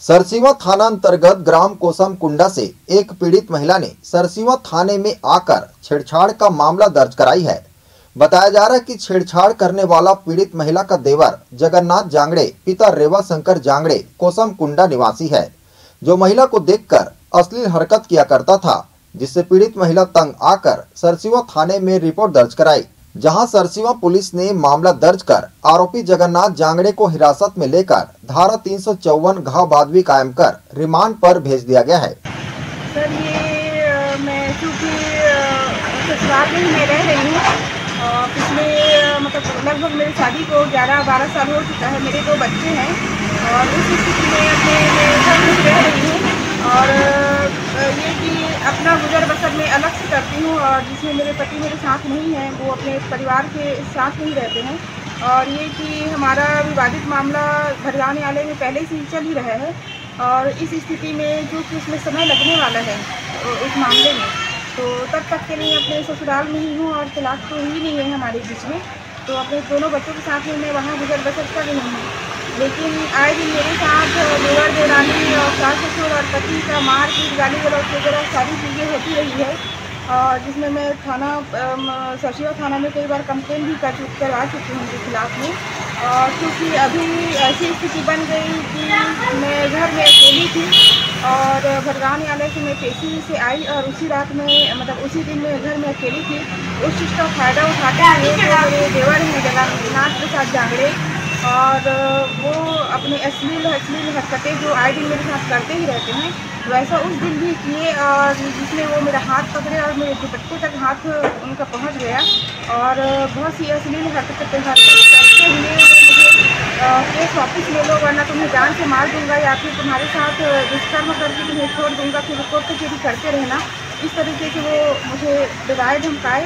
सरसीवा थाना अंतर्गत ग्राम कोसम कुंडा से एक पीड़ित महिला ने सरसीवा थाने में आकर छेड़छाड़ का मामला दर्ज कराई है। बताया जा रहा है कि छेड़छाड़ करने वाला पीड़ित महिला का देवर जगन्नाथ जांगड़े पिता रेवा शंकर जांगड़े कोसम कुंडा निवासी है, जो महिला को देखकर अश्लील हरकत किया करता था, जिससे पीड़ित महिला तंग आकर सरसीवा थाने में रिपोर्ट दर्ज कराई, जहां सरसीवा पुलिस ने मामला दर्ज कर आरोपी जगन्नाथ जांगड़े को हिरासत में लेकर धारा 354 घ बादवी कायम कर रिमांड पर भेज दिया गया है। सर, ये मैं चूँकि ससुराल में ही मैं रह रही हूँ और पिछले लगभग मेरी शादी को 11-12 साल हो चुका है। मेरे 2 बच्चे हैं और उस स्थिति में अपने घर में रह रही हूँ और ये कि अपना गुजर बसर में अलग से करती हूँ और जिसमें मेरे पति मेरे साथ नहीं हैं, वो अपने परिवार के साथ नहीं रहते हैं। और ये कि हमारा विवादित मामला भरगांव न्यायालय में पहले से ही चल ही रहा है और इस स्थिति में जो कि उसमें समय लगने वाला है उस मामले में, तो तब तक के लिए अपने ससुराल में ही हूँ और तलाक तो ही नहीं है हमारे बीच में, तो अपने दोनों बच्चों के साथ में मैं वहाँ गुजर बसर कर रही हूँ। लेकिन आए दिन मेरे साथ देवर देवरानी और सास ससुर और पति का मारपीट गाली गलौज वगैरह सारी चीज़ें होती रही है और जिसमें मैं थाना सरसीवा थाना में कई बार कंप्लेन भी करवा चुकी हूँ उनके खिलाफ में। और क्योंकि अभी ऐसी स्थिति बन गई कि मैं घर में अकेली थी और भरगांव न्यायालय से मैं पेशी से आई और उसी रात में उसी दिन मैं घर में अकेली थी। उस चीज़ का फ़ायदा उठाते हुए जो मेरे देवर हैं जगन्नाथ प्रसाद जांगड़े और वो अपने अश्लील हरकतें जो आए दिन मेरे साथ करते ही रहते हैं, वैसा उस दिन भी किए और जिसमें वो मेरा हाथ पकड़े और मेरे दुपट्टे तक हाथ उनका पहुंच गया और बहुत सी अश्लील हरकतें करते हुए मुझे केस वापस ले लो वरना तुम्हें जान से मार दूंगा या फिर तुम्हारे साथ दुष्कर्म करके तुम्हें छोड़ दूंगा, फिर कोर्ट कचहरी करते रहना, इस तरीके से वो मुझे डराए धमकाए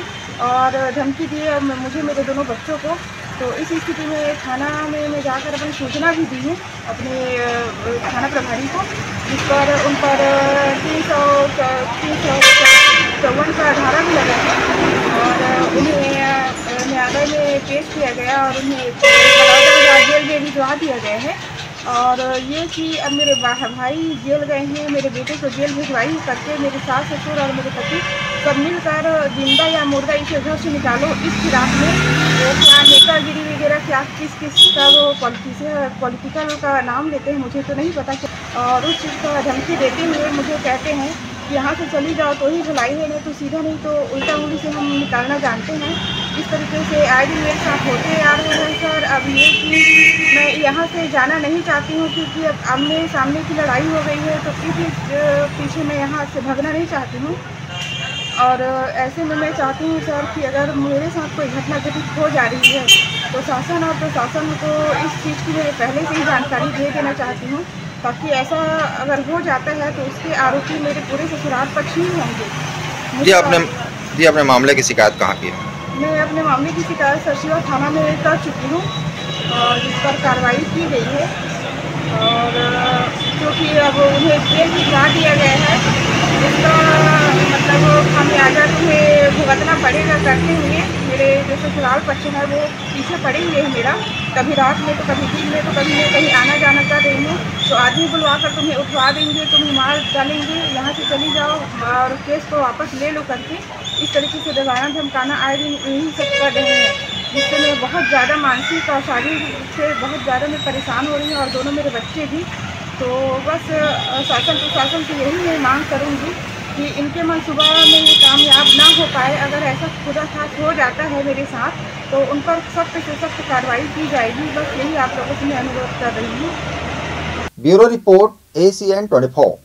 और धमकी दिए और मुझे मेरे दोनों बच्चों को। तो इस स्थिति में थाना में मैं जाकर अपनी सूचना भी दी है अपने थाना प्रभारी को, जिस पर उन पर 354 का धारा भी लगा है और उन्हें न्यायालय में पेश किया गया और उन्हें जेल में भिजवा दिया गया है। और ये कि अब मेरे भाई जेल गए हैं, मेरे बेटे को जेल भिजवाई करके मेरे सास ससुर और मेरे पति सब मिलकर जिंदा या मुर्दा इसे घर से निकालो इस फिराक में वो क्या नेतागिरी वगैरह क्या किस का वो पॉलिटिकल का नाम लेते हैं मुझे तो नहीं पता। और उस चीज़ का धमकी देते हुए मुझे कहते हैं कि यहाँ से चली जाओ तो ही भलाई है, नहीं तो सीधा नहीं तो उल्टा उंगली से हम निकालना जानते हैं। इस तरीके से आए दिन मेरे साथ होते आ रहे हैं सर। अब ये कि मैं यहाँ से जाना नहीं चाहती हूँ क्योंकि अब आमने सामने की लड़ाई हो गई है, तो इसी पीछे मैं यहाँ से भागना नहीं चाहती हूँ। और ऐसे में मैं चाहती हूँ सर कि अगर मेरे साथ कोई घटना घटित हो जा रही है तो शासन और प्रशासन को इस चीज़ की मैं पहले से ही जानकारी दे देना चाहती हूँ, ताकि ऐसा अगर हो जाता है तो उसके आरोपी मेरे पूरे ससुराल पक्ष ही होंगे। जी आपने मामले की शिकायत कहाँ की है? मैं अपने मामले की शिकायत सरसीवा थाना में कर चुकी हूँ और जिस पर कार्रवाई की गई है और क्योंकि अब उन्हें जेल भिजवा दिया गया है, इसका खामियाजा तुम्हें भुगतना पड़ेगा करते हुए मेरे जो ससुराल पक्ष है वो पीछे पड़े हुए हैं मेरा। कभी रात में तो कभी दिन में तो कभी मैं कहीं आना जाना कर रही हूँ तो आदमी बुलवा कर तुम्हें उठवा देंगे, तुम्हें मार डालेंगे, यहाँ से चली जाओ और केस को वापस ले लो करके इस तरीके से डराना धमकाना आए दिन यही सब कर रहे हैं, जिससे मैं बहुत ज़्यादा मानसिक और शारीरिक से बहुत ज़्यादा मैं परेशान हो रही हूँ और दोनों मेरे बच्चे भी। तो बस शासन प्रशासन से यही मैं मांग करूँगी कि इनके मनसूबा में ये कामयाब ना हो पाए, अगर ऐसा खुदा खास हो जाता है मेरे साथ तो उन पर सख्त से सख्त कार्रवाई की जाएगी। बस यही आप लोगों से मैं अनुरोध कर रही हूँ। Bureau report ACN 24।